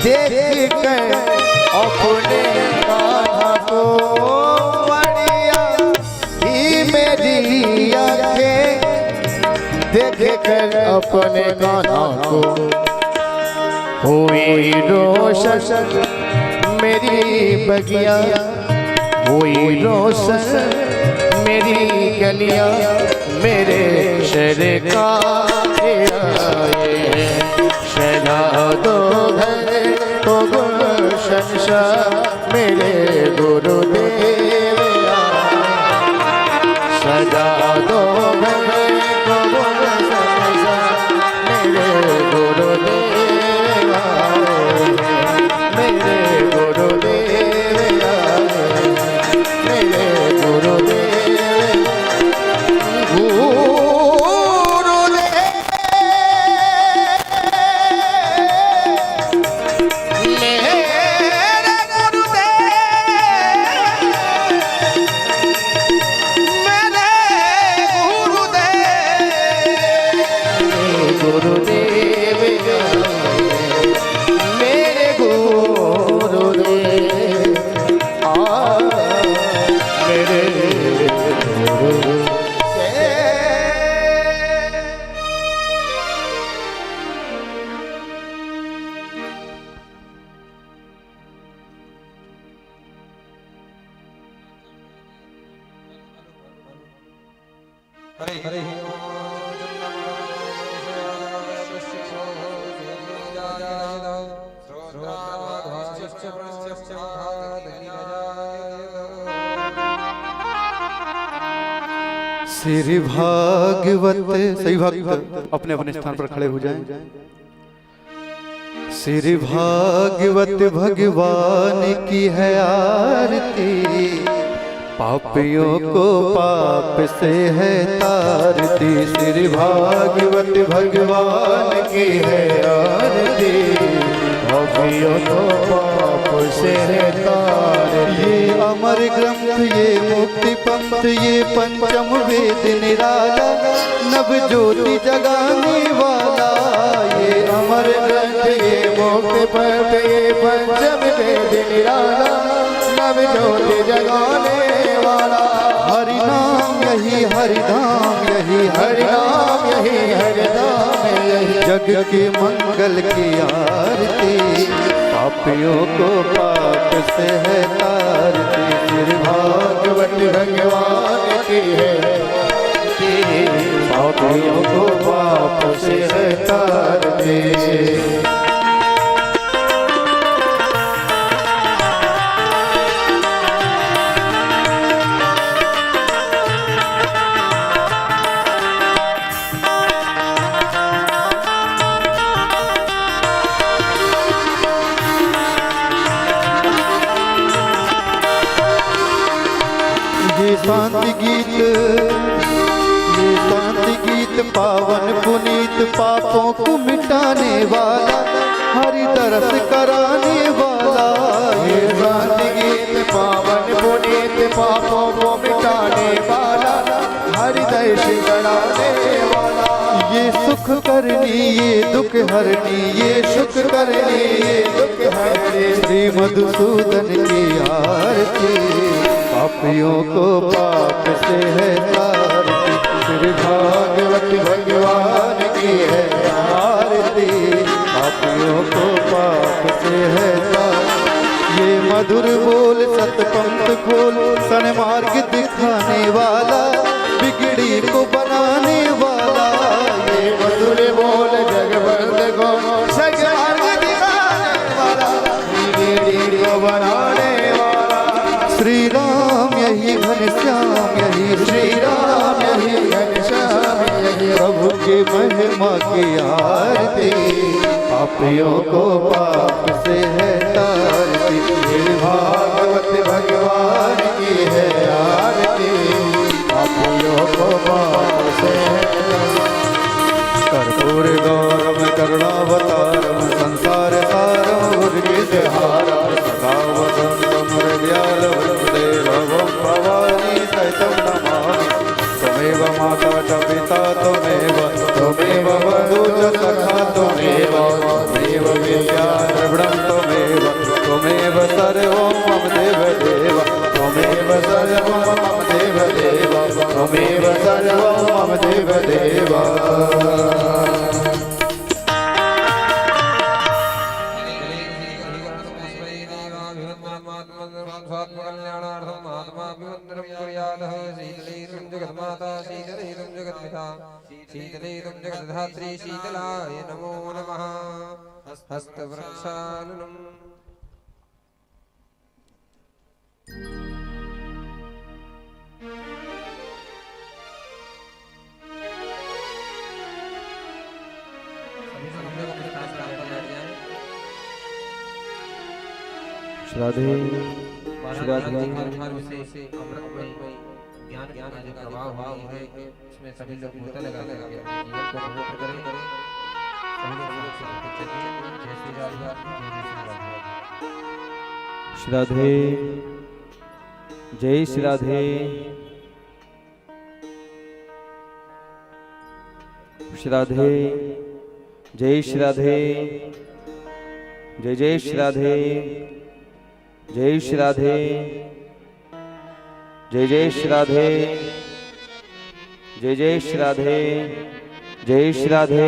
देख कर अपने कान्हा को बढ़िया ही मेरी आंखें देख कर अपने कान्हा को हुई रोशन मेरी बगिया, हुई रोशन मेरी गलियां, मेरे शहर का शहनादो घर तो गुलशन शाह मेरे गुरुदेव सजा दो घर तो गुलशन शाह मेरे गुरुदेव, मेरे गुरुदेव, मेरे गुरुदेव। श्री भागवत, सही भक्त अपने अपने स्थान पर खड़े हो जाएं। श्री भागवत भगवान की है आरती, पापियों को पाप से है तारती। श्री भागवत भगवान की है आरती, पापियों को पाप से है तारती। ये अमर ग्रंथ, ये मुक्ति पंथ, ये पंचम वेद निराला, नव ज्योति जगाने वाला। ये अमर ग्रंथ, ये मुक्ति पंथ, ये पंचम वेद निराला, नव ज्योति जगाने वाला। हरि नाम यही हरिधाम, यही हरिनाम, यही हरिधाम, यही जग के मंगल की आरती, पापियों को पाप से है तारती। श्री भागवत भगवान की है, पापियों को पाप से है तारती। शांति गीत, ये शांति गीत पावन पुनीत, पापों को मिटाने वाला, हरि दरस कराने वाला। ये शांति गीत पावन पुनीत, पापों को मिटाने वाला, हरि दरस कराने वाला। ये सुख करनी, ये दुख हरनी, ये सुख करनी, ये दुख हरनी। श्री मधुसूदन की आरती, पापियों को पाप से है तारती। श्री भागवत भगवान की है आरती, पापियों को पाप से है तारती। ये मधुर बोल सतपंथ खोल, सन्मार्ग दिखाने वाला, बिगड़ी को बनाने वाला। ये मधुर बोल जगबंद को सन्मार्ग दिखाने वाला, बिगड़ी को बनाने वाला। श्री राम यही घनश्याम, यही श्री राम यही घनश्याम, यही प्रभु की महिमा की आरती, पापियों को पाप से है तारती। श्री भागवत भगवान की है आरती, पापियों को पाप से है तारती। कर्पूर गौरम करुणावतारम, संसार सारम उर्गितहारम, सदा वसंतम हृदयालवम देवं भवानी सहितं नमामि। त्वमेव माता च पिता त्वमेव, त्वमेव बन्धुः च सखा त्वमेव, त्वमेव विद्या द्रविणं शीतले तुम जगद्धात्री शीतलाय नमो नमः हस्तवृक्षालनम् श्राद्धे श्राद्धे से अमृतमय ज्ञान ज्ञान जो प्रवाह हुआ है इसमें सभी लोग गोता लगा करके अपने जीवन को पवित्र करें सभी लोग चलिए जय श्री राधा श्राद्धे जय श्राद्धे श्राद्धे जय श्राद्धे जय जय श्राद्धे जय श्राद्धे जय जय श्राद्धे जय जय श्राद्धे जय श्राद्धे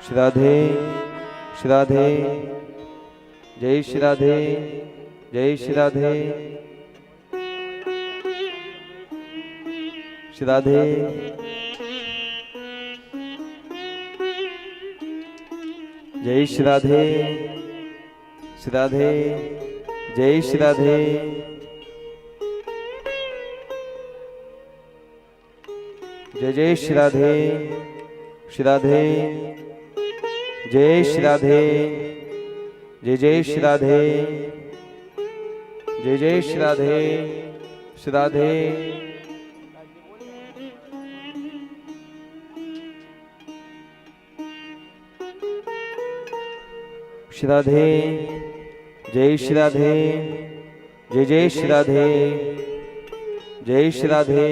श्राद्धे श्राद्धे जय श्राद्धे जय श्राद्धे श्राद्धे जय श्राद्धे श्राद्धे जय श्राद्धे जय जय श्राद्धे श्राद्धे जय श्राद्धे जय जय श्राद्धे जय जय श्राद्धे श्राद्धे श्राद्धे जय श्राद्धे जय जय श्राद्धे जय श्राद्धे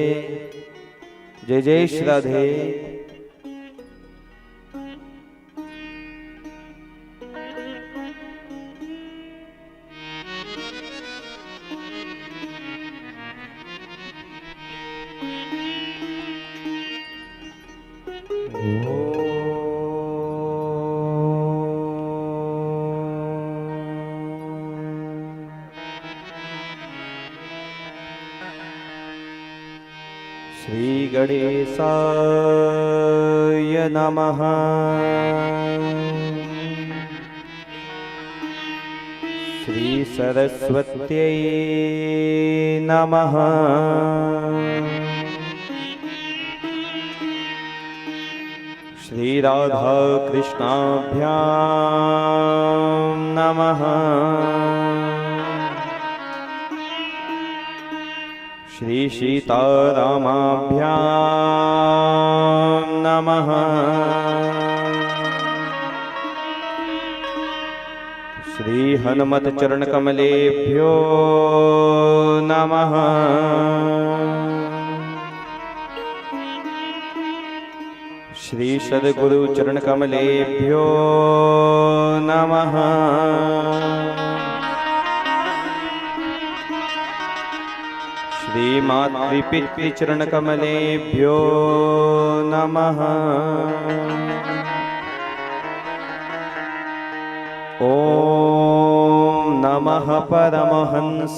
जय जय श्राद्धे श्री गणेशाय नमः श्री सरस्वत्यै नमः श्री राधा कृष्णाभ्यां नमः श्री सीतारामाभ्यां नमः श्री हनुमत चरण कमलेभ्यो नमः श्री सद्गुरु चरण कमलेभ्यो नमः श्री मातृपितृचरण कमलेभ्यो नमः ओम नमः परमहंसाय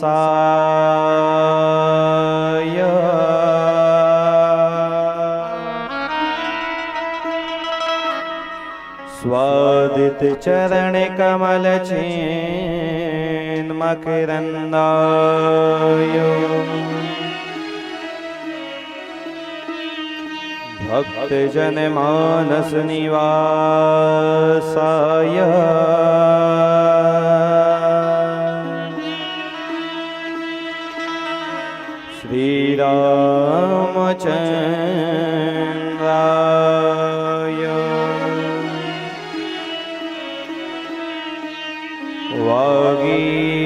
स्वादित चरण कमल मकरंदाय भक्त जन मानस निवासाय श्री रामचंद्राय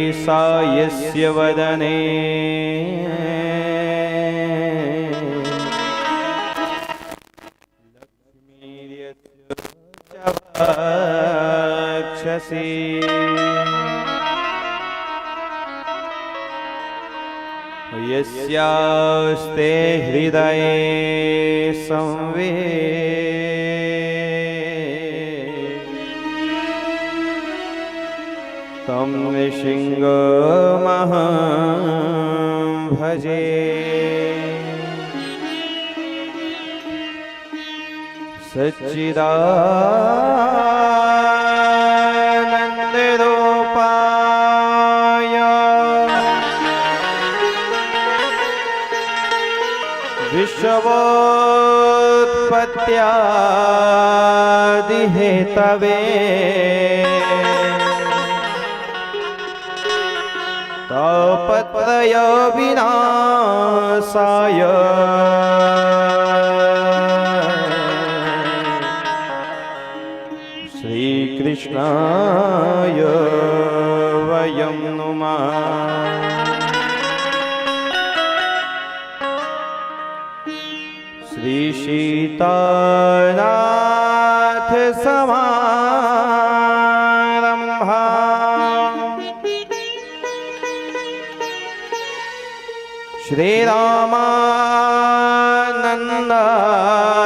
वागीसायस्य वदने लक्ष्मीर्यक्षसि यस्यास्ते हृदये संवेद तं नृसिंहमहं भजे सच्चिदानन्दरूपाय विश्वोत्पत्त्यादिहेतवे तापत्रय विनाशाय श्रीकृष्णाय वयं नुमः। श्री सीतानाथ समारंभा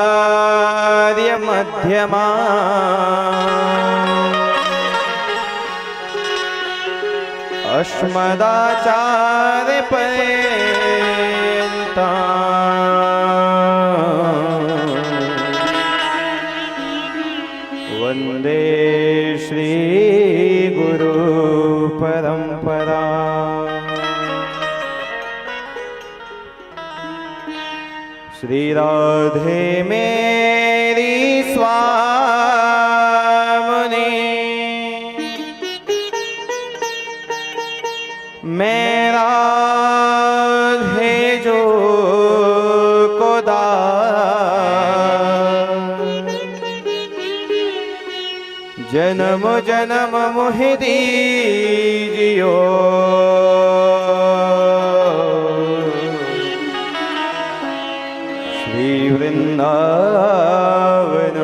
श्रीरामानन्दार्य मध्यमा अस्मदाचार्य पर्यन्ता वन्दे श्री गुरु परंपरा। श्री राधे मेरी स्वामिनी मेरा जो को जन्म जन्म मोहि दीजियो श्री वृंदावन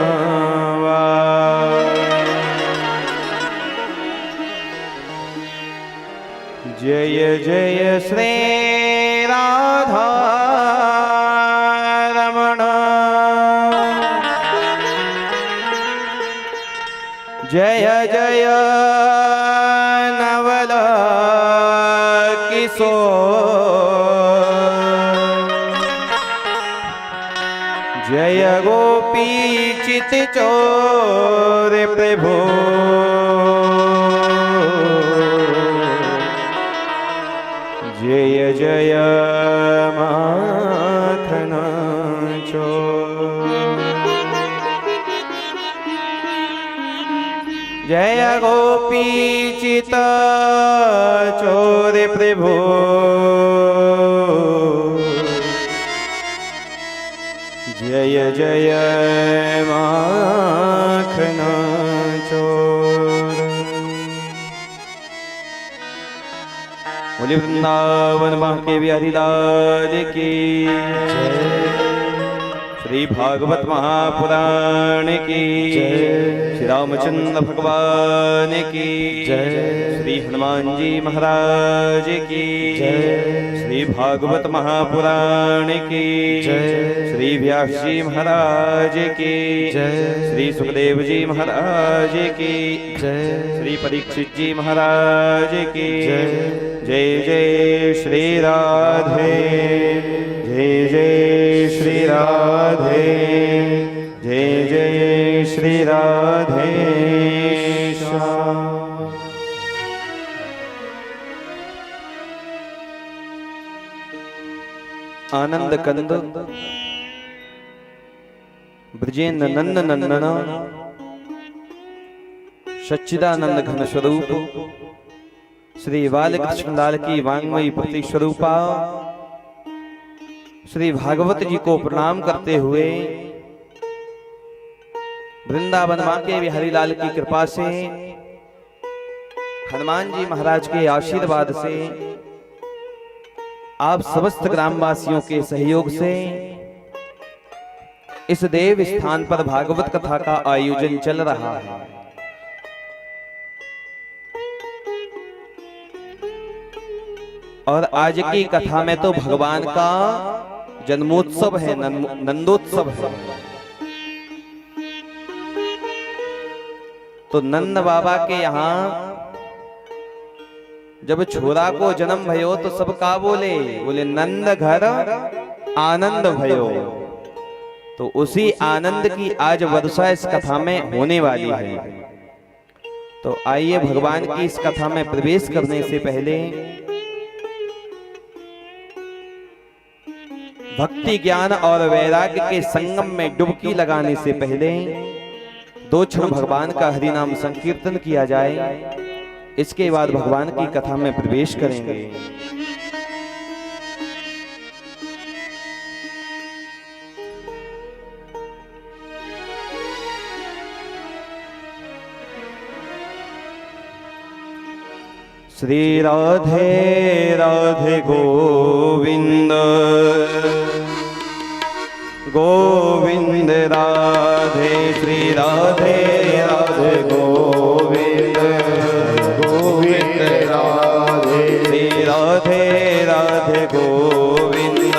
जय जय श्री राधा रमण जय जय नवल किशोर जय गोपी चित चोर प्रभु जय जय माखन चोर जय गोपी चित चोर प्रभु जय जय माखन चोर। बोले वृंदावन बांके बिहारी लाल की श्री भागवत महापुराण की श्री रामचंद्र भगवान की श्री हनुमान जी महाराज की श्री भागवत महापुराण की श्री व्यास जी महाराज की श्री सुखदेव जी महाराज की श्री परीक्षित जी महाराज की जय जय श्री राधे जय जय श्री राधे जय जय श्री राधे श्याम। आनंद कंद ब्रजेंद्र नंद नंदन सच्चिदानंद घन स्वरूप श्री बालकृष्ण लाल की वांगमयी प्रति स्वरूपा श्री भागवत जी को प्रणाम करते हुए वृंदावन मां के बिहारी लाल की कृपा से हनुमान जी महाराज के आशीर्वाद से आप समस्त ग्रामवासियों के सहयोग से इस देव स्थान पर भागवत कथा का आयोजन चल रहा है। और आज की कथा में तो भगवान का जन्मोत्सव है, नंदोत्सव है। तो नंद बाबा के यहाँ जब छोरा को जन्म भयो तो सब का बोले, बोले नंद घर आनंद भयो। तो उसी आनंद की आज वर्षा इस कथा में होने वाली है। तो आइए भगवान की इस कथा में प्रवेश करने से पहले भक्ति ज्ञान और वैराग्य के संगम में डुबकी लगाने से पहले 2 क्षण भगवान का हरि नाम संकीर्तन किया जाए। इसके बाद भगवान की कथा में प्रवेश करेंगे। श्री राधे राधे गोविंद गोविंद राधे, श्री राधे राधे गोविंद गोविंद राधे, श्री राधे राधे गोविंद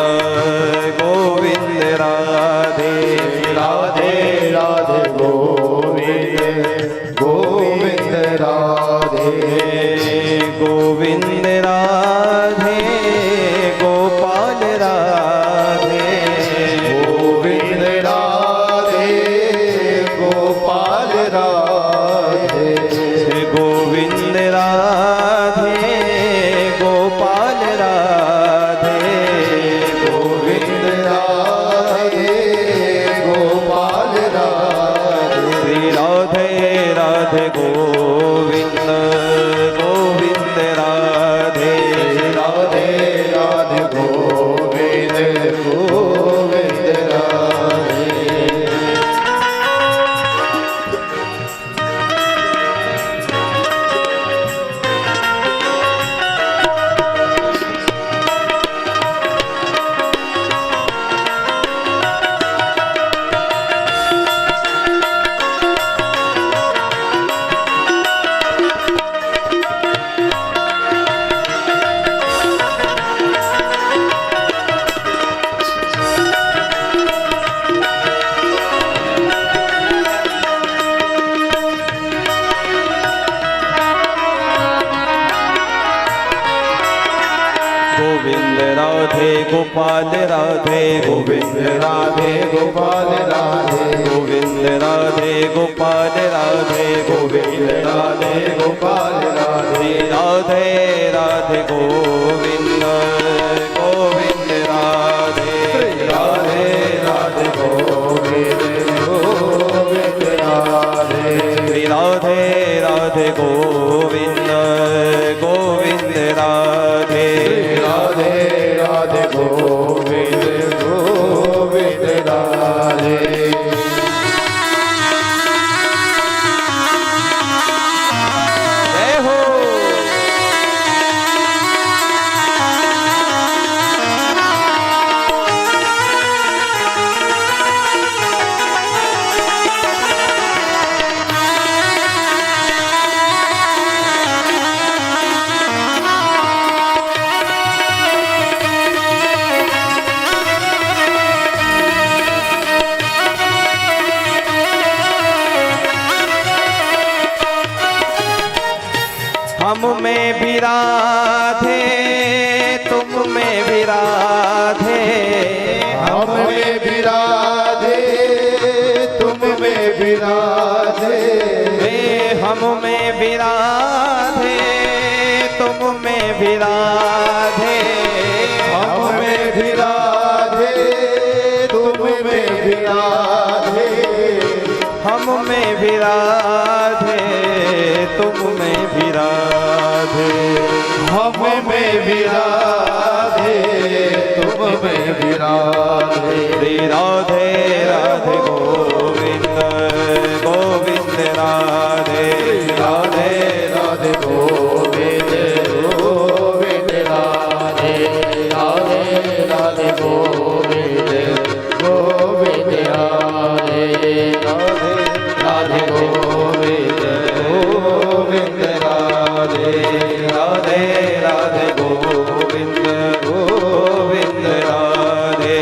गोविंद राधे, राधे राधे गोविंद गोविंद राधे, गोविंद राधे गोपाल राधे, गोविंद राधे गोपाल राधे, गोविंद राधे गोपाल राधे, गोविंद राधे गोपाल राधे, श्री राधे राधे गोविंद गोविंद राधे, राधे राधे गोविंद गोविंद राधे। गोविंद राधे गोपाल राधे, गोविंद राधे गोपाल राधे, गोविंद राधे गोपाल राधे, गोविंद राधे गोपाल राधे, राधे राधे गोविंद गोविंद राधे, राधे राधे गोविंद गोविंद राधे, श्री राधे राधे गोविंद गोविंद राधे, राधे राधे गोविंद गोविंद राधे। जय हो। हम में भी राधे तुम में भी राधे, हम में भी राधे तुम में भी राधे, हम में भी राधे तुम में भी राधे, हम में भी राधे तुम में भी राधे, हम में भी राधे तुम में भी राधे, हम में भी राधे तुम में भी राधे, श्री राधे राधे गोविंद गोविंद राधे, राधे राधे गोविंद गोविंद राधे, राधे राधे गोविंद गोविंद राधे, राधे राधे गोविंद गोविंद राधे, राधे राधे गोविंद गोविंद राधे,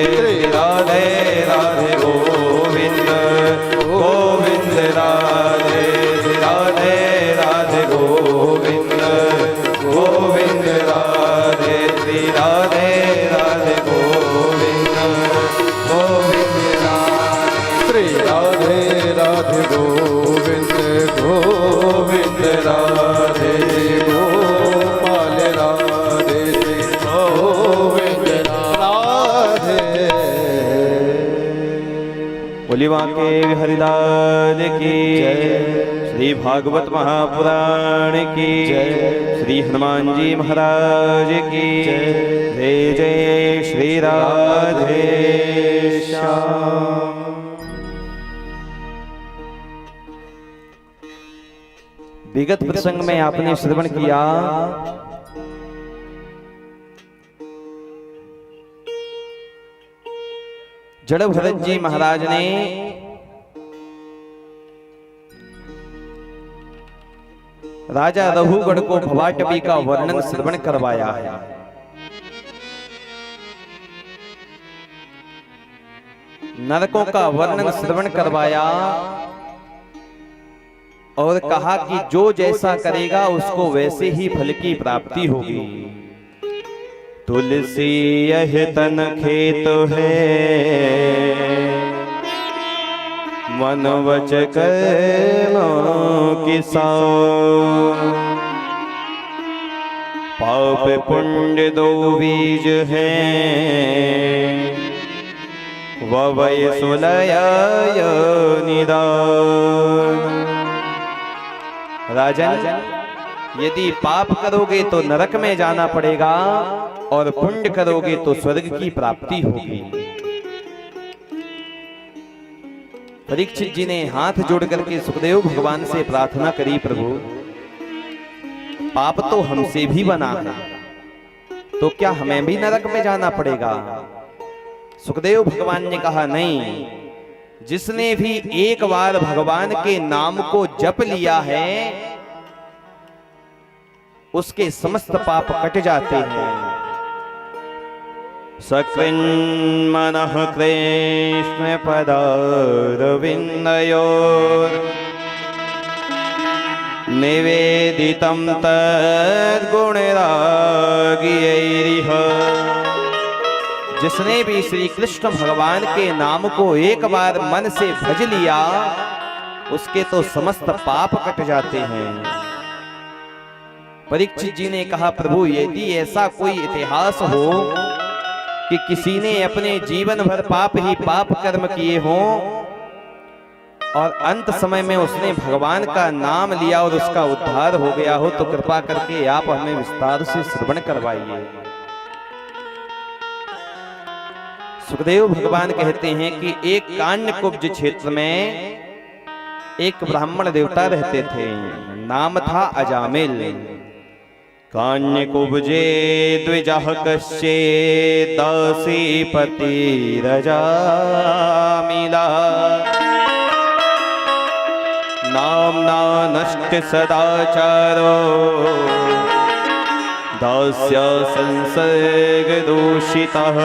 राधे राधे गोविंद गोविंद राधे, राधे राधे गोविंद गोविंद श्री बांके हरिलाल की जय। श्री भागवत महापुराण की जय। श्री हनुमान जी महाराज की जय जय श्री राधे श्याम। विगत प्रसंग में आपने श्रवण किया जड़ भरत जी महाराज ने राजा रघुगढ़ को भवाटवी का वर्णन श्रवण करवाया है। नरकों का वर्णन श्रवण करवाया और कहा कि जो जैसा करेगा उसको वैसे ही फल की प्राप्ति होगी। तुलसी यह तन खेत है, मन वच कर्म किसान। पाप पुण्य दो बीज हैं, ववय सुलय निदान। राजन, यदि पाप करोगे तो नरक में जाना पड़ेगा और पुण्य करोगे तो स्वर्ग की प्राप्ति होगी। परीक्षित जी ने हाथ जोड़ करके सुखदेव भगवान से प्रार्थना करी, प्रभु पाप तो हमसे भी बना है, तो क्या हमें भी नरक में जाना पड़ेगा? सुखदेव भगवान ने कहा नहीं, जिसने भी एक बार भगवान के नाम को जप लिया है उसके समस्त पाप कट जाते हैं। सकृन्मनः कृष्ण पदारविन्दयोर् निवेदितं तद्गुणरागियैरिह। जिसने भी श्री कृष्ण भगवान के नाम को एक बार मन से भज लिया उसके तो समस्त पाप कट जाते हैं। परीक्षित जी ने कहा, प्रभु यदि ऐसा कोई इतिहास हो कि किसी ने अपने जीवन भर पाप ही पाप कर्म किए हों और अंत समय में उसने भगवान का नाम लिया और उसका उद्धार हो गया हो, तो कृपा करके आप हमें विस्तार से श्रवण करवाइए। सुखदेव भगवान कहते हैं कि एक काण्यकुब्ज क्षेत्र में एक ब्राह्मण देवता रहते थे, नाम था अजामिल। काण्यकुब्जे द्विजः कश्चिदसीपतिरजामिला नाम्ना नष्ट सदाचारो दास्य संसर्ग दूषितः।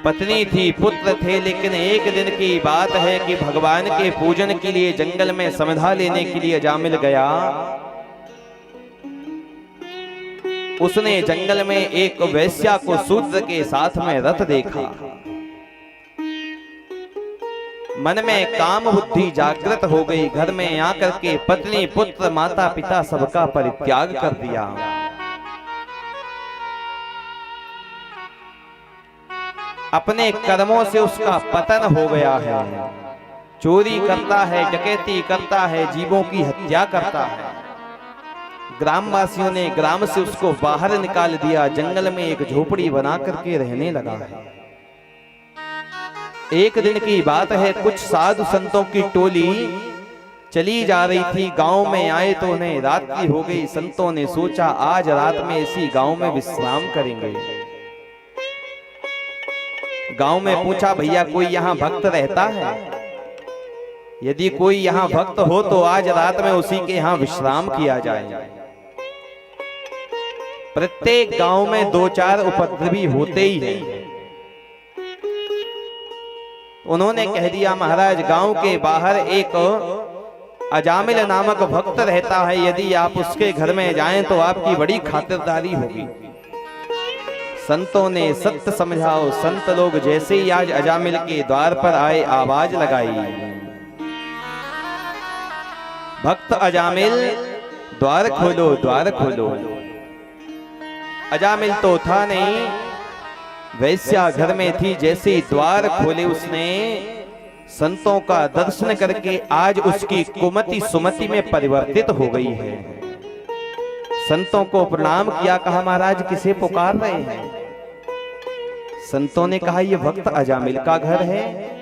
पत्नी थी, पुत्र थे, लेकिन एक दिन की बात है कि भगवान के पूजन के लिए जंगल में समधा लेने के लिए अजामिल गया। उसने जंगल में एक वैश्या को शूद्र के साथ में रत देखा। मन में काम बुद्धि जागृत हो गई। घर में आकर के पत्नी पुत्र माता पिता सबका परित्याग कर दिया। अपने कर्मों से उसका पतन हो गया है। चोरी करता है, डकैती करता है, जीवों की हत्या करता है। ग्रामवासियों ने ग्राम से उसको बाहर निकाल दिया, जंगल में एक झोपड़ी बना करके रहने लगा है। एक दिन की बात है, कुछ साधु संतों की टोली चली जा रही थी। गांव में आए तो उन्हें रात्रि हो गई। संतों ने सोचा आज रात में इसी गांव में विश्राम करेंगे। गांव में पूछा, भैया कोई यहाँ भक्त रहता है? यदि कोई यहाँ भक्त हो तो आज रात में उसी के यहाँ विश्राम किया जाए। प्रत्येक गांव में दो चार उपद्रवी होते ही हैं। उन्होंने कह दिया, महाराज गांव के बाहर एक अजामिल नामक भक्त रहता है, यदि आप उसके घर में जाएं तो आपकी बड़ी खातिरदारी होगी। संतों ने सत्य समझाओ। संत लोग जैसे ही आज अजामिल के द्वार पर आए, आवाज लगाई, भक्त अजामिल द्वार खोलो, द्वार खोलो। अजामिल तो था नहीं, वैश्या घर में थी। जैसे द्वार खोले उसने, संतों का दर्शन करके आज उसकी कुमति सुमति में परिवर्तित हो गई है। संतों को प्रणाम किया, कहा महाराज किसे पुकार रहे हैं? संतों ने कहा यह भक्त अजामिल का घर है।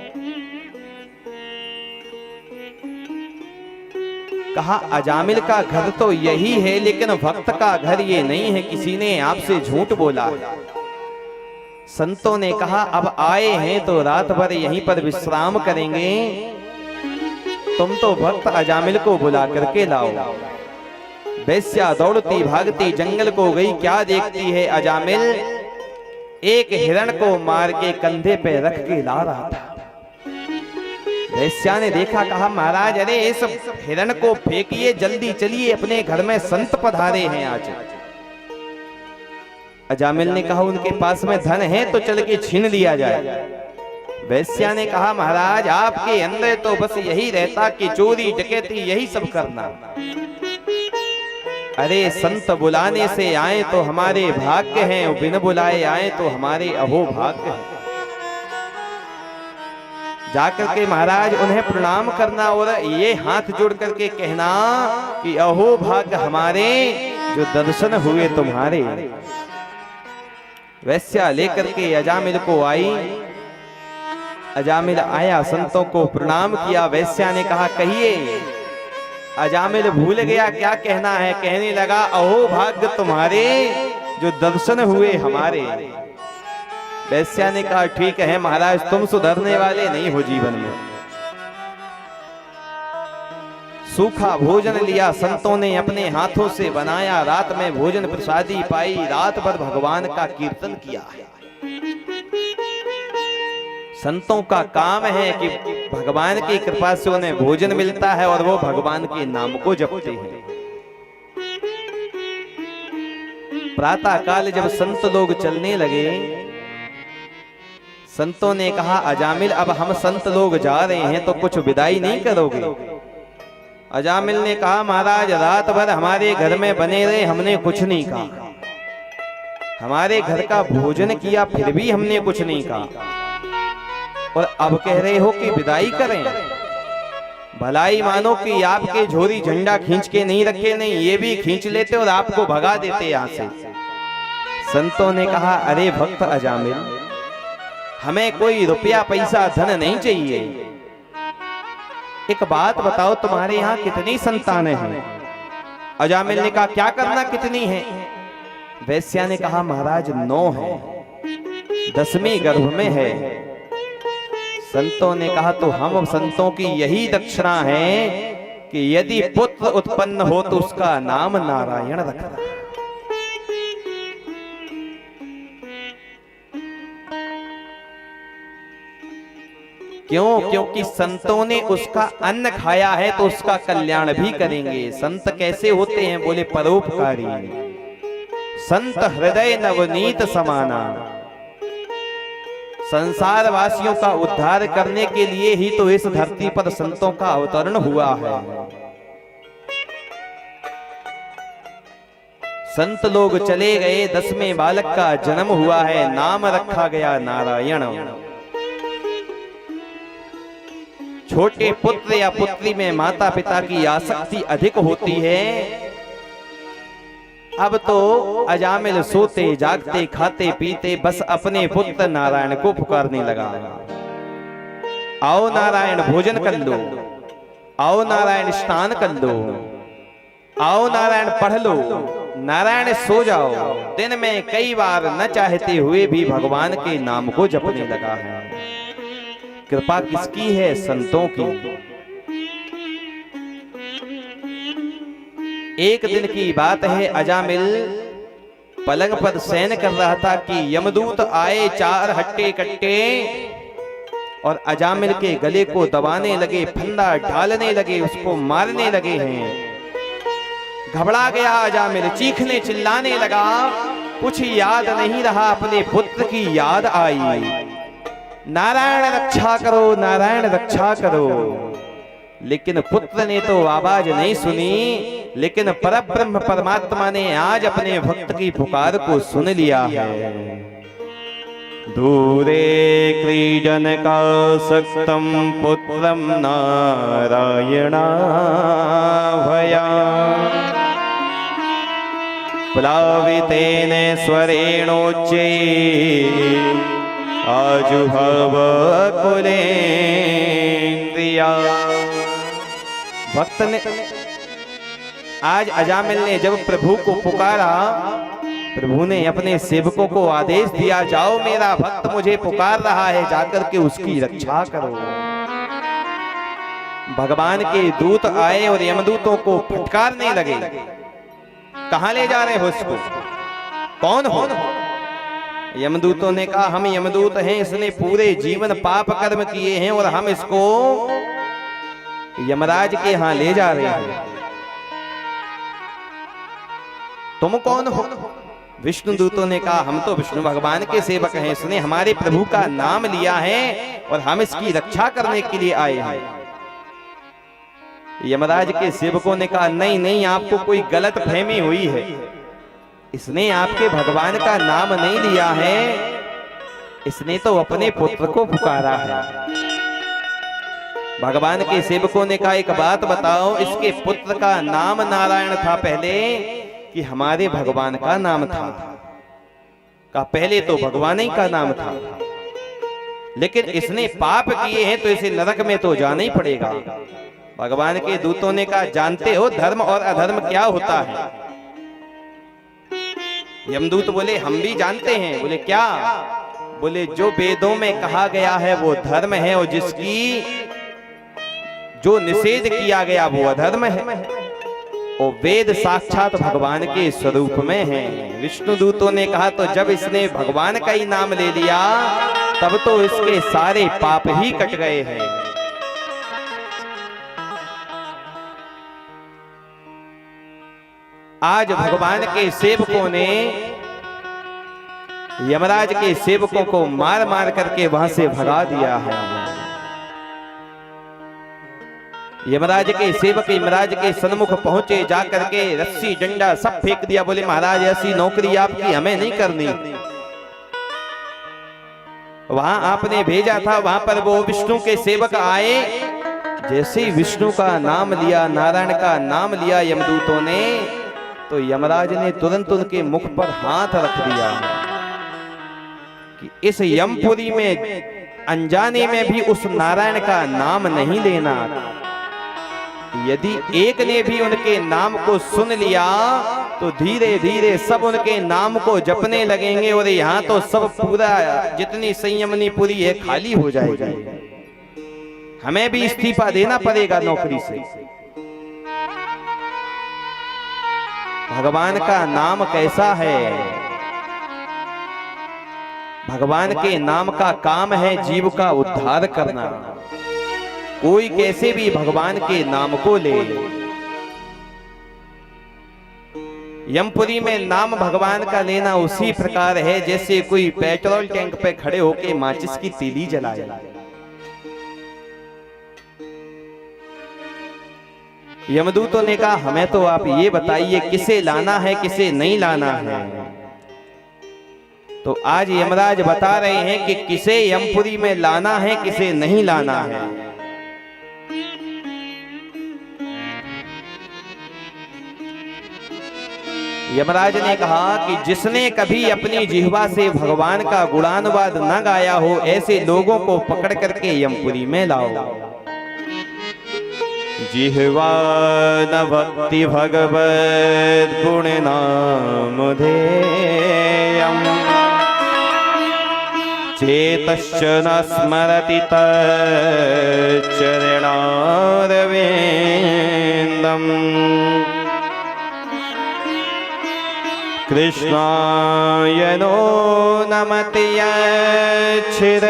कहा अजामिल का घर तो यही है, लेकिन भक्त का घर ये नहीं है, किसी ने आपसे झूठ बोला है। संतों ने कहा अब आए हैं तो रात भर यहीं पर विश्राम करेंगे, तुम तो भक्त अजामिल को बुला करके लाओ। वैश्या दौड़ती भागती जंगल को गई। क्या देखती है? अजामिल एक हिरण को मार के कंधे पे रख के ला रहा था। वैश्या ने देखा, कहा महाराज अरे इस हिरण को फेंकिए, जल्दी चलिए, अपने घर में संत पधारे हैं आज। अजामिल ने कहा उनके पास में धन है तो चल के छीन लिया जाए। वैश्या ने कहा महाराज आपके अंदर तो बस यही रहता कि चोरी डकैती यही सब करना। अरे संत बुलाने से आए तो हमारे भाग्य हैं, बिन बुलाए आए तो हमारे अहो भाग्य हैं। जाकर के महाराज उन्हें प्रणाम करना और ये हाथ जोड़ करके कहना कि अहो भाग्य हमारे जो दर्शन हुए तुम्हारे। वैश्या लेकर के अजामिल को आई। अजामिल आया, संतों को प्रणाम किया। वैश्या ने कहा कहिए। अजामिल भूल गया क्या कहना है, कहने लगा अहो भाग्य तुम्हारे जो दर्शन हुए हमारे। वैश्या ने कहा ठीक है महाराज, तुम सुधरने वाले नहीं हो जीवन में। सूखा भोजन लिया संतों ने अपने हाथों से बनाया। रात में भोजन प्रसादी पाई। रात भर भगवान का कीर्तन किया। संतों का काम है कि भगवान की कृपा से उन्हें भोजन मिलता है और वो भगवान के नाम को जपते हैं। प्रातः काल जब संत लोग चलने लगे, संतों ने कहा अजामिल अब हम संत लोग जा रहे हैं तो कुछ विदाई नहीं करोगे? अजामिल ने कहा महाराज रात भर हमारे घर में बने रहे, हमने कुछ नहीं कहा। हमारे घर का भोजन किया फिर भी हमने कुछ नहीं कहा, और अब कह रहे हो कि विदाई करें? भलाई मानो कि आपके झोरी झंडा खींच के नहीं रखे, नहीं ये भी खींच लेते और आपको भगा देते यहां से। संतों ने कहा अरे भक्त अजामिल, हमें कोई रुपया पैसा धन नहीं चाहिए। एक बात बताओ तुम्हारे यहाँ कितनी संतानें हैं? अजामिल ने कहा क्या करना कितनी है? वैश्या ने कहा महाराज 9 है, 10वीं गर्भ में है। संतों ने कहा तो हम संतों की यही दक्षिणा है कि यदि पुत्र उत्पन्न हो तो उसका नाम नारायण रखना। क्यों? क्योंकि संतों ने उसका अन्न खाया है तो उसका कल्याण भी करेंगे। संत कैसे होते हैं? बोले परोपकारी। संत हृदय नवनीत समाना। संसार वासियों का उद्धार करने के लिए ही तो इस धरती पर संतों का अवतरण हुआ है। संत लोग चले गए, 10वें बालक का जन्म हुआ है, नाम रखा गया नारायण। छोटे पुत्र या पुत्री में माता पिता की आसक्ति अधिक होती है। अब तो अजामिल सोते जागते खाते पीते बस अपने पुत्र नारायण को पुकारने लगा। आओ नारायण भोजन कर लो, आओ नारायण स्नान कर लो, आओ नारायण पढ़ लो, नारायण सो जाओ। दिन में कई बार न चाहते हुए भी भगवान के नाम को जपने लगा है। कृपा किसकी है? संतों की। एक दिन की बात है, अजामिल पलंग पर शयन कर रहा था कि यमदूत आए 4 हट्टे कट्टे और अजामिल के गले को दबाने लगे, फंदा डालने लगे, उसको मारने लगे हैं। घबरा गया अजामिल, चीखने चिल्लाने लगा। कुछ याद नहीं रहा, अपने पुत्र की याद आई। नारायण रक्षा करो, नारायण रक्षा करो। लेकिन पुत्र ने तो आवाज नहीं सुनी, लेकिन परब्रह्म परमात्मा ने आज अपने भक्त की पुकार को सुन लिया है। दूरे क्रीडन का सक्तम पुत्रम नारायणा भया प्लावितेन स्वरेणोच्चे आजुभाव कुलेन्द्रिया। भक्त ने आज अजामिल ने जब प्रभु को पुकारा, प्रभु ने अपने सेवकों को आदेश दिया, जाओ मेरा भक्त मुझे पुकार रहा है, जाकर के उसकी रक्षा करो। भगवान के दूत आए और यमदूतों को फटकारने लगे, कहां ले जा रहे हो इसको, कौन हो? यमदूतों ने कहा, हम यमदूत हैं, इसने पूरे जीवन पाप कर्म किए हैं और हम इसको यमराज के यहां ले जा रहे हैं। तुम कौन हो? विष्णु दूतों ने कहा, हम तो विष्णु भगवान के सेवक हैं, इसने हमारे प्रभु का नाम लिया है और हम इसकी रक्षा करने के लिए आए हैं। यमराज के सेवकों ने कहा, नहीं नहीं, आपको कोई गलत फहमी हुई है, इसने आपके भगवान का नाम नहीं लिया है, इसने तो अपने पुत्र को पुकारा है। भगवान के सेवकों ने कहा, एक बात बताओ, इसके पुत्र का नाम नारायण था पहले कि हमारे भगवान का नाम था? कहा पहले तो भगवान ही का नाम था, लेकिन इसने पाप किए हैं तो इसे नरक में तो जाना ही पड़ेगा। भगवान के दूतों ने कहा, जानते हो धर्म और अधर्म क्या होता है? यमदूत बोले, हम भी जानते हैं। बोले क्या? बोले जो वेदों में कहा गया है वो धर्म है और जिसकी जो निषेध किया गया वो अधर्म है। और वेद साक्षात भगवान के स्वरूप में है। विष्णु दूतों ने कहा, तो जब इसने भगवान का ही नाम ले लिया तब तो इसके सारे पाप ही कट गए हैं। आज भगवान के सेवकों ने यमराज के सेवकों को मार मार करके वहां से भगा दिया है। यमराज के सेवक यमराज के सन्मुख पहुंचे, जाकर के रस्सी डंडा सब फेंक दिया। बोले महाराज ऐसी नौकरी आपकी हमें नहीं करनी। वहां आपने भेजा था, वहां पर वो विष्णु के सेवक आए, जैसे ही विष्णु का नाम लिया, नारायण का नाम लिया यमदूतों ने, तो यमराज ने तुरंत उनके मुख पर हाथ रख दिया कि इस यमपुरी में अनजाने में भी उस नारायण का नाम नहीं लेना। यदि एक ने भी उनके नाम को सुन लिया तो धीरे धीरे सब उनके नाम को जपने लगेंगे और यहाँ तो सब पूरा जितनी संयमनी पुरी है खाली हो जाएगी। हमें भी इस्तीफा देना पड़ेगा नौकरी से। भगवान का नाम कैसा है? भगवान के नाम का काम है जीव का उद्धार करना। कोई कैसे भी भगवान के नाम को ले। यमपुरी में नाम भगवान का लेना उसी प्रकार है जैसे कोई पेट्रोल टैंक पे खड़े होके माचिस की तीली जलाए। यमदूतों ने कहा, हमें तो आप ये बताइए किसे लाना है किसे नहीं लाना है। तो आज यमराज बता रहे हैं कि किसे यमपुरी में लाना है किसे नहीं लाना है। यमराज ने कहा कि जिसने कभी अपनी जिह्वा से भगवान का गुणानुवाद न गाया हो ऐसे लोगों को पकड़ करके यमपुरी में लाओ। जिह्वा न भक्ति भगवद गुण नाम धेयम् चेतश्च न स्मरति तच्चरणारविन्दम् कृष्णाय नो नमति यच्छिरेकदापि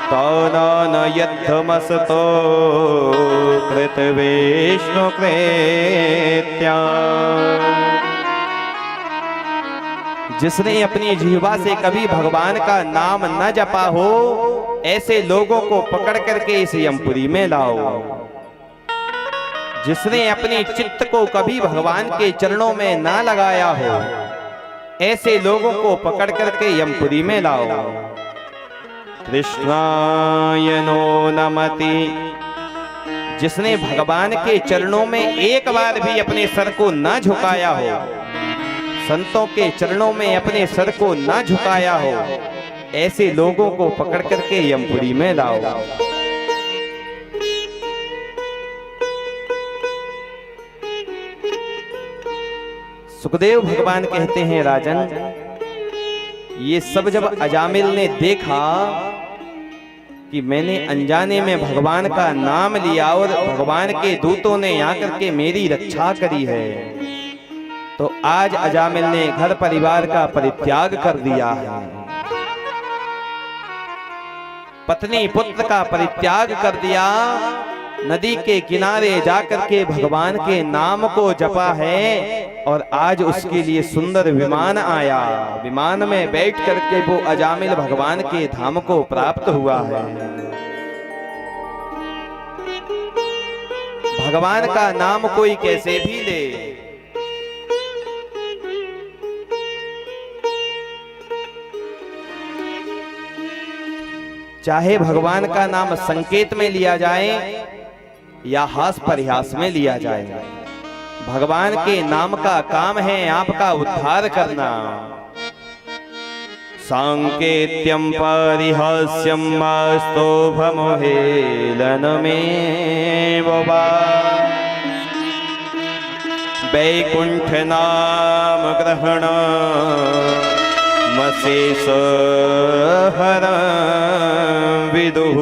तानन यद्धमसतो कृतविष्णुकृत्या। जिसने अपनी जीवा से कभी भगवान का नाम न जपा हो, ऐसे लोगों को पकड़ करके इस यमपुरी में लाओ। जिसने अपने चित्त को कभी भगवान के चरणों में ना लगाया हो, ऐसे लोगों को पकड़ करके यमपुरी में लाओ। कृष्णाय नो नमति। जिसने भगवान के चरणों में एक बार भी अपने सर को ना झुकाया हो, संतों के चरणों में अपने सर को ना झुकाया हो, ऐसे लोगों को पकड़ करके यमपुरी में लाओ। सुखदेव भगवान कहते हैं, राजन, ये सब जब अजामिल ने देखा कि मैंने अनजाने में भगवान का नाम लिया और भगवान के दूतों ने आकर के मेरी रक्षा करी है, तो आज अजामिल ने घर परिवार का परित्याग कर दिया है, पत्नी पुत्र का परित्याग कर दिया, नदी के किनारे जाकर के भगवान के नाम को जपा है, और आज उसके लिए सुंदर विमान आया। विमान में बैठ करके वो अजामिल भगवान के धाम को प्राप्त हुआ है। भगवान का नाम कोई कैसे भी ले, चाहे भगवान का नाम संकेत में लिया जाए या हास परिहास में लिया जाए, भगवान के नाम का काम है आपका उद्धार करना। सांकेत्यम परिहास्यम स्तोभमोहेलन में वा वैकुंठ नाम ग्रहण मशेष हर विदुः।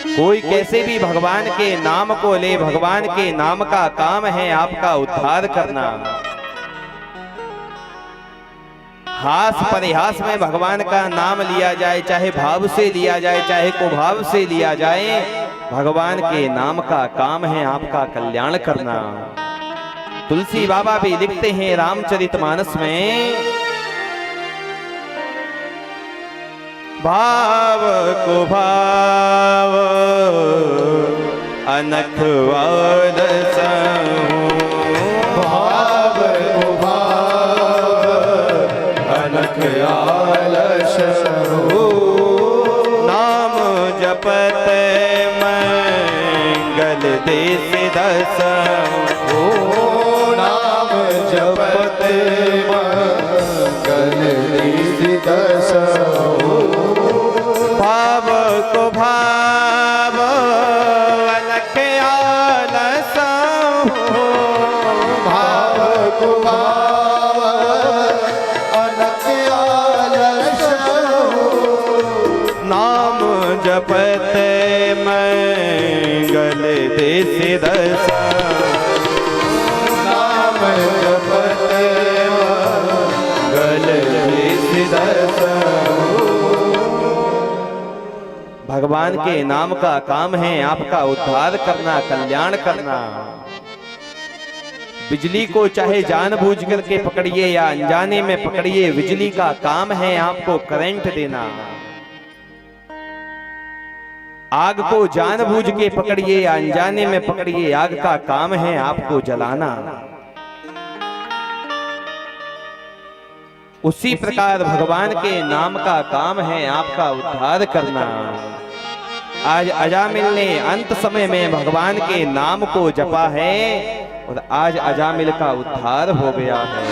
कोई कैसे भी भगवान के नाम को ले, भगवान के नाम का काम है आपका उद्धार करना। हास परिहास में भगवान का नाम लिया जाए, चाहे भाव से लिया जाए चाहे कुभाव से लिया जाए, भगवान के नाम का काम है आपका कल्याण करना। तुलसी बाबा भी लिखते हैं रामचरितमानस में, भाव को भाव अनख वारसहु, भाव को भाव अनख आलसहु। नाम जपत मंगल देश दसहु, नाम जपत मंगल देश दसहु। भाव को भाव अलख आलसहु, भाव को भाव अनख आलसहु। नाम जपत मंगल देश दसहु, नाम जपत मंगल देश दसहु। भगवान के नाम का काम है आपका उद्धार करना, कल्याण करना। बिजली को चाहे जानबूझ करके पकड़िए या अनजाने में पकड़िए, बिजली का काम है आपको करंट देना। आग को जानबूझ के पकड़िए या अनजाने में पकड़िए, आग का काम है आपको जलाना। उसी प्रकार भगवान के नाम का काम है आपका उद्धार करना। आज अजामिल ने अंत समय में भगवान के नाम को जपा है और आज अजामिल का उद्धार हो गया है।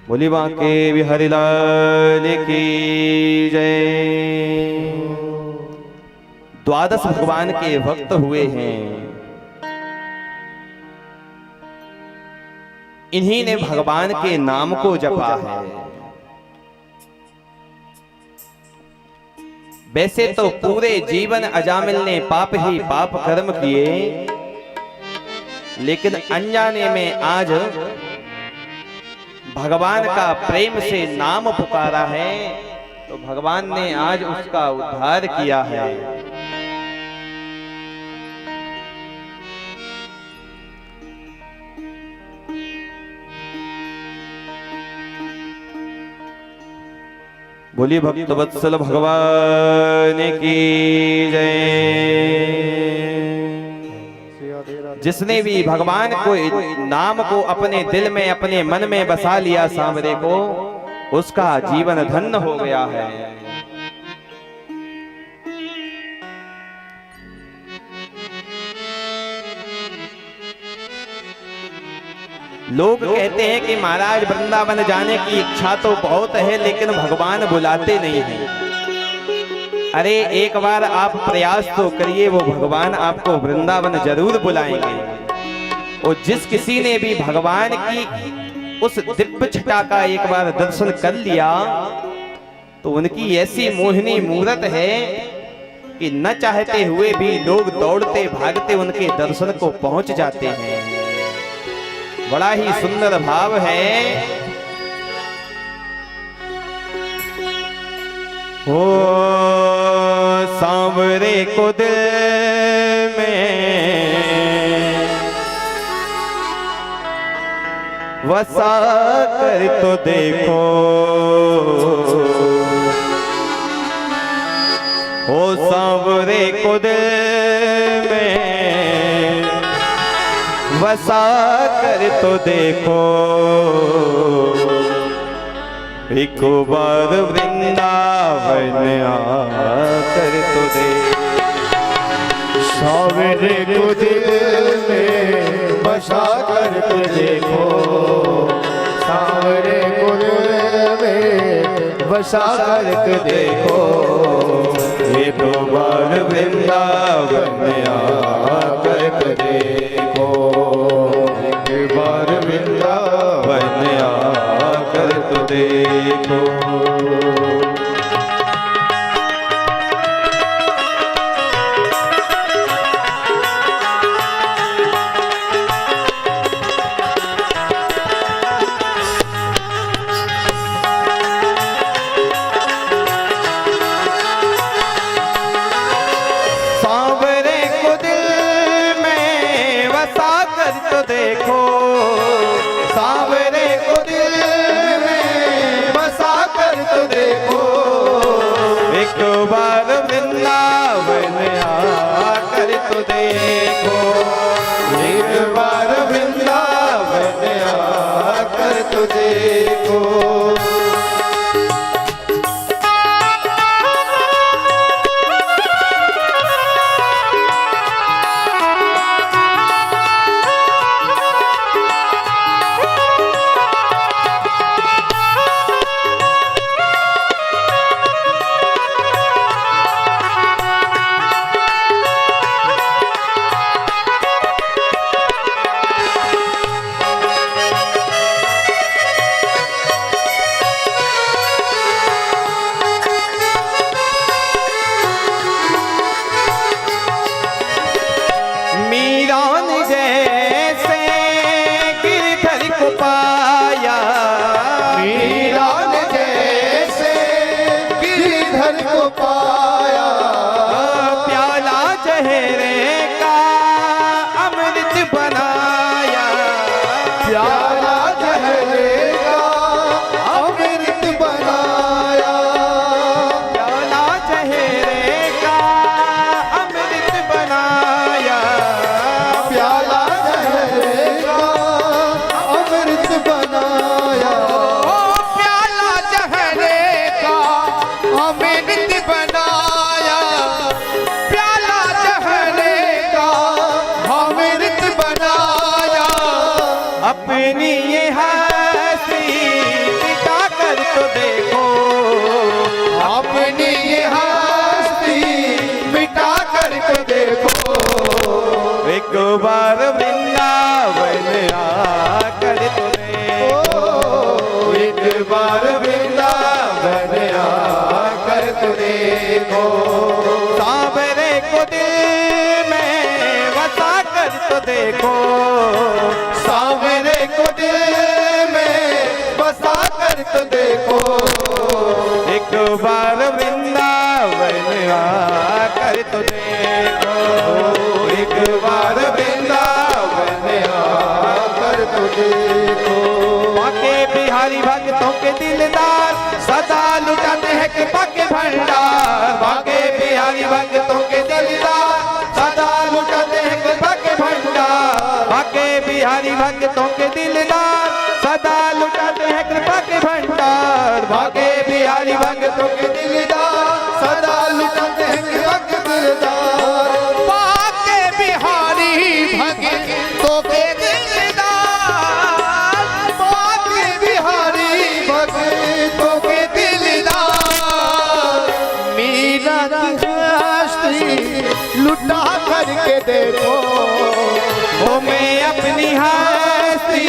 बोली बांके बिहारी लाल की जय। द्वादश भगवान के भक्त हुए हैं, इन्हीं ने भगवान के नाम को जपा है। वैसे तो पूरे जीवन अजामिल ने पाप ही पाप कर्म किए, लेकिन अनजाने में आज भगवान का प्रेम से नाम पुकारा है तो भगवान ने आज उसका उद्धार किया है। बोलिए भक्त वत्सल भगवान की जय। जिसने भी भगवान को नाम को अपने दिल में अपने मन में बसा लिया सांवरे को, उसका जीवन धन्य हो गया है। लोग कहते हैं कि महाराज वृंदावन जाने की इच्छा तो बहुत है लेकिन भगवान बुलाते नहीं हैं। अरे एक बार आप प्रयास तो करिए, वो भगवान आपको वृंदावन जरूर बुलाएंगे। और जिस किसी ने भी भगवान की उस दिव्य छटा का एक बार दर्शन कर लिया तो उनकी ऐसी मोहिनी मूरत है कि न चाहते हुए भी लोग दौड़ते भागते उनके दर्शन को पहुंच जाते हैं। बड़ा ही सुंदर भाव है। हो सांवरे को दिल में वसा कर तो देखो, हो सांवरे को दिल में वसा कर तो देखो, एक बार वृंदावन आकर तो दे। सांवरे को दिल में बसा कर तो देखो, सांवरे को दिल में बसा कर तो देखो, एक बार वृंदावन आकर तो देखो, एक बार वृंदावन आकर तो देखो। देखो सांवरे को दिल में बसा कर तो देखो, एक बार वृंदावन आकर तो देखो, एक बार वृंदावन आकर तो देखो। अपनी ये हंसी मिटा कर तो देखो, अपनी ये हस्ती मिटा कर तो देखो, एक बार वृंदावन आकर तो देखो, एक बार वृंदावन आकर तो देखो, सांवरे को दिल में बसा कर तो देखो, सांवरे को दिल में कर तो देखो, एक बार वृंदावन आकर तो देखो, एक बार वृंदावन आकर तो देखो। बाके बिहारी भक्तों के दिलदार सदा लुटाते हैं कृपा के भंडार, बाके बिहारी भक्तों के दिलदार सदा लुटाते हैं कृपा के भंडार, बाके बिहारी भक्तों के दिलदार सदा लुटाते हैं कृपा के भंडार, बाके बिहारी भक्तों के दिलदार सदा लुटाते हैं कृपा के दिलदार। बाके बिहारी भक्तों के दिलदार, बाके बिहारी भक्तों के दिलदार, मीरा की हस्ती लुटा करके देखो, वो मैं अपनी हस्ती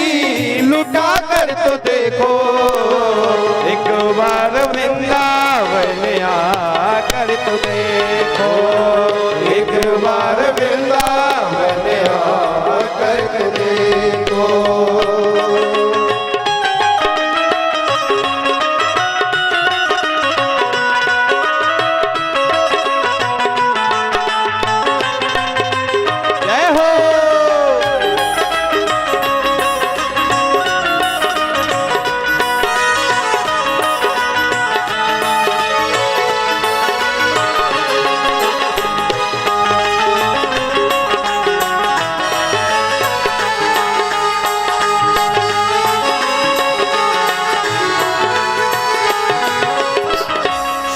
लुटा कर तो देखो, एक बार वृंदावन आकर तो देखो, एक बार वृंदावन आकर के देखो। जय हो।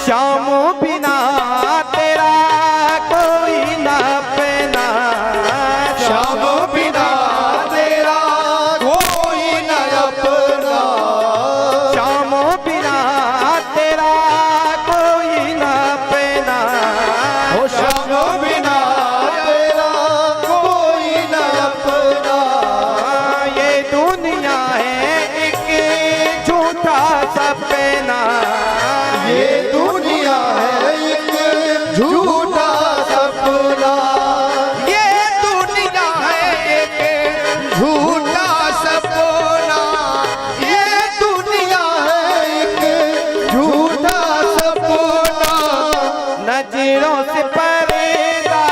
श्याम बिना तेरा कोई न अपना, श्याम बिना तेरा कोई न अपना, श्याम बिना तेरा कोई न अपना, ओ श्याम बिना तेरा कोई न अपना। ये दुनिया है एक झूठा सपना, ये दुनिया है एक झूठा सपना, ये दुनिया है एक झूठा सपना, ये दुनिया है एक झूठा सपना। नजरों से पर्दा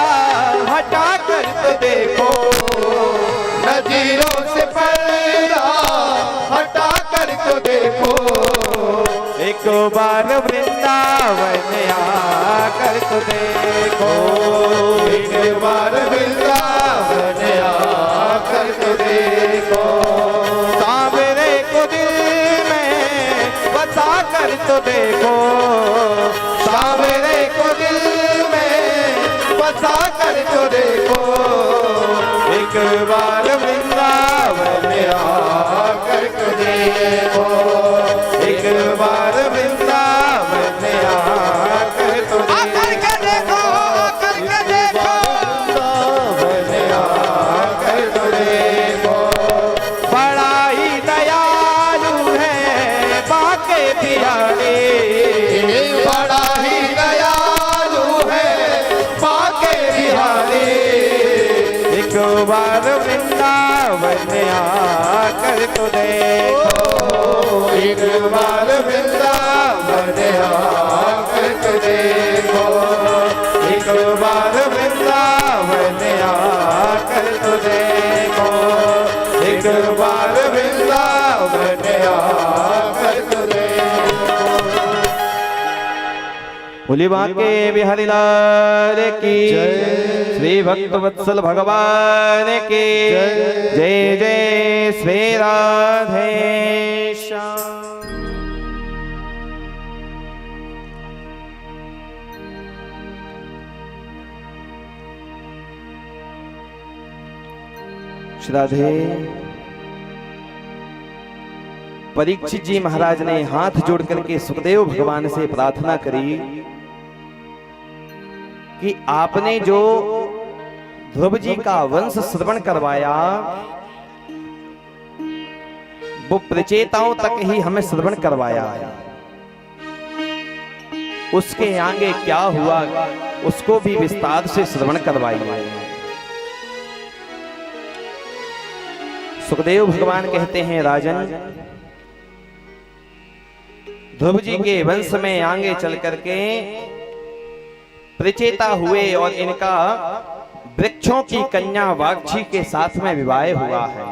हटा कर तो देखो, नजरों से पर्दा हटा कर तो देखो, एक बार वृंदावन आकर तो देखो, एक बार वृंदावन आकर तो देखो। सांवरे को दिल में बसा कर तो देखो, सांवरे को दिल में बसा कर तो देखो, एक बार वृंदावन आकर तो देखो, एक बार वृंदावन आकर तो देखो, आकर के देखो, वृंदावन आकर तो देखो। बड़ा ही दयालु है बाके बिहारी, बड़ा ही दयालु है बाके बिहारी, एक बार वृंदावन आकर तो देखो, एक बार वृंदावन आकर तो देखो, एक बार वृंदावन आकर तो देखो, एक बार वृंदावन आकर तो देखो। बोली बाके बिहारी लाल की श्री भक्त वत्सल भगवान की जय जय श्री राधे श्याम। श्री राधे। परीक्षित जी महाराज ने हाथ जोड़ करके सुखदेव भगवान से प्रार्थना करी कि आपने जो ध्रुव जी का वंश श्रवण करवाया वो प्रचेताओं तक ही हमें श्रवण करवाया, उसके आगे क्या हुआ उसको भी विस्तार से श्रवण करवाइए। सुखदेव भगवान कहते हैं राजन, ध्रुव जी के वंश में आगे चल करके प्रचेता हुए और इनका वृक्षों की कन्या वाग्छी के साथ में विवाह हुआ है।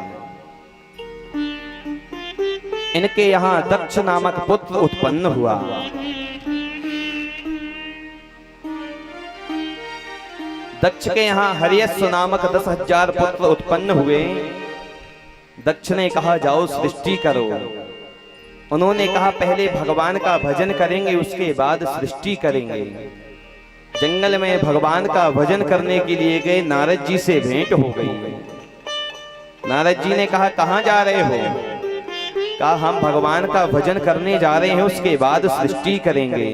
इनके यहाँ दक्ष नामक पुत्र उत्पन्न हुआ। दक्ष के यहाँ हरियस्व नामक 10,000 पुत्र उत्पन्न हुए। दक्ष ने कहा जाओ सृष्टि करो। उन्होंने कहा पहले भगवान का भजन करेंगे उसके बाद सृष्टि करेंगे। जंगल में भगवान का भजन करने के लिए गए, नारद जी से भेंट हो गई। नारद जी ने कहा कहां जा रहे हो? कहा हम भगवान का भजन करने जा रहे हैं, उसके बाद सृष्टि करेंगे।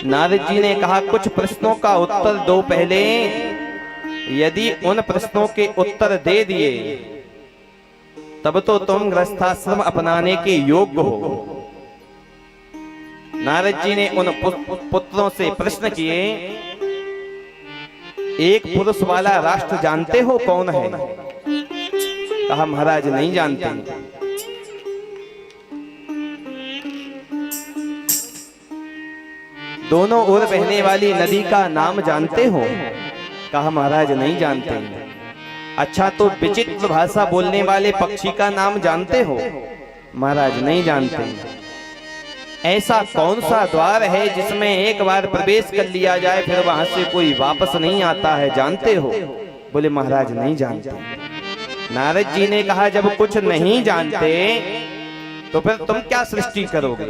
नारद जी ने कहा कुछ प्रश्नों का उत्तर दो पहले, यदि उन प्रश्नों के उत्तर दे दिए तब तो तुम गृहस्थाश्रम अपनाने के योग्य हो। नारद जी ने उन पुत्रों से प्रश्न किए, एक पुरुष वाला राष्ट्र जानते हो कौन है? कहा महाराज नहीं जानते। दोनों ओर बहने वाली नदी का नाम जानते हो? कहा महाराज नहीं जानते। अच्छा तो विचित्र भाषा बोलने वाले पक्षी का नाम जानते हो? महाराज नहीं जानते। ऐसा कौन सा द्वार है जिसमें एक बार प्रवेश कर लिया जाए फिर वहां से कोई वापस नहीं आता है, जानते हो? बोले महाराज नहीं जानते। नारद जी ने कहा जब कुछ नहीं जानते तो फिर तुम क्या सृष्टि करोगे?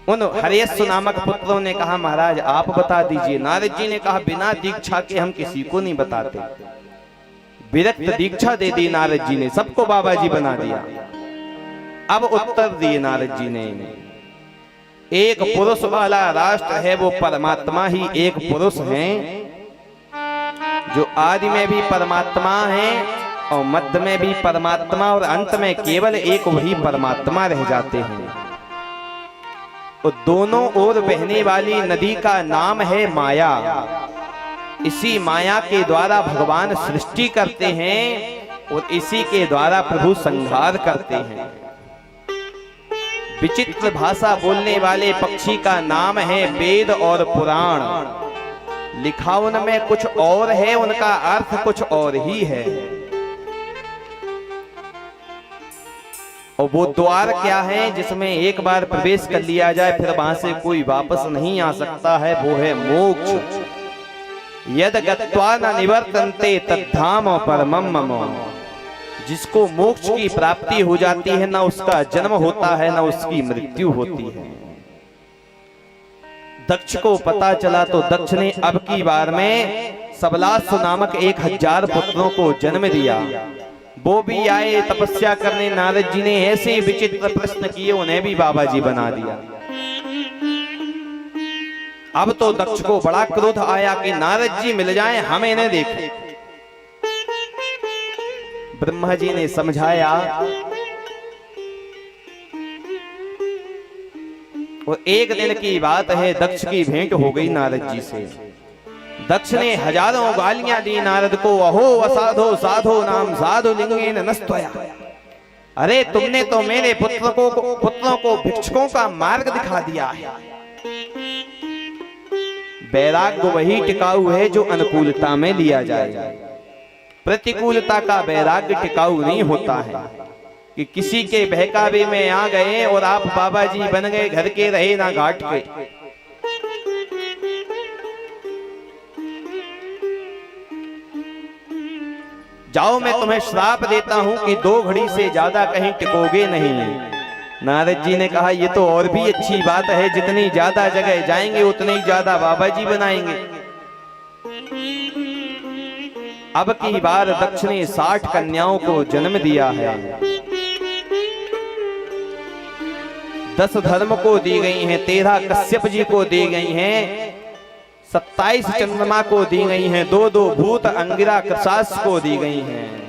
उन हरियस्व नामक पुत्रों ने कहा महाराज आप बता दीजिए। नारद जी ने कहा बिना दीक्षा के हम किसी को नहीं बताते। विरक्त दीक्षा दे दी नारद जी ने, सबको बाबा जी बना दिया। अब उत्तर दिए नारद जी ने, एक पुरुष वाला राष्ट्र है वो परमात्मा ही एक पुरुष है, जो आदि में भी परमात्मा है और मध्य में भी परमात्मा और अंत में केवल एक वही परमात्मा रह जाते हैं। और दोनों ओर बहने वाली नदी का नाम है माया। इसी माया के द्वारा भगवान सृष्टि करते हैं और इसी के द्वारा प्रभु संहार करते हैं। विचित्र भाषा बोलने वाले पक्षी का नाम है वेद और पुराण। लिखा उनमें कुछ और है, उनका अर्थ कुछ और ही है। और वो द्वार क्या है जिसमें एक बार प्रवेश कर लिया जाए फिर वहां से कोई वापस नहीं आ सकता है, वो है मोक्ष। यद गत्वा न निवर्तन्ते तद्धाम परमम मम। जिसको मोक्ष की प्राप्ति हो जाती है, ना उसका जन्म होता है ना उसकी मृत्यु होती है। दक्ष को पता चला तो दक्ष ने अब की बार में सबलास्व नामक 1000 पुत्रों को जन्म दिया। वो भी आए तपस्या करने। नारद जी ने ऐसे विचित्र प्रश्न किए, उन्हें भी बाबा जी बना दिया। अब तो दक्ष को बड़ा क्रोध आया कि नारद जी मिल जाएं, हम इन्हें देखें। ब्रह्मा जी ने समझाया और एक दिन की बात है, दक्ष की भेंट हो गई नारद जी से। दक्ष ने हजारों गालियां दी नारद को। अहो असाधो साधो नाम साधु लिंगेन नस्तया। अरे तुमने तो मेरे पुत्रों को भिक्षुकों का मार्ग दिखा दिया है। वैराग्य वही टिकाऊ है जो अनुकूलता में लिया जाए। प्रतिकूलता का वैराग्य टिकाऊ नहीं होता है कि किसी के बहकावे में आ गए और आप बाबा जी बन गए, घर के रहे ना घाट के। जाओ मैं तुम्हें श्राप देता हूं कि 2 घड़ी से ज्यादा कहीं टिकोगे नहीं। नारद जी ने कहा ये तो और भी अच्छी बात है, जितनी ज्यादा जगह जाएंगे उतने ही ज्यादा बाबा जी बनाएंगे। अब की बार दक्ष ने 60 कन्याओं को जन्म दिया है। 10 धर्म को दी गई हैं, 13 कश्यप जी को दी गई हैं, 27 चंद्रमा को दी गई हैं, 2 भूत अंगिरा कृशास को दी गई हैं।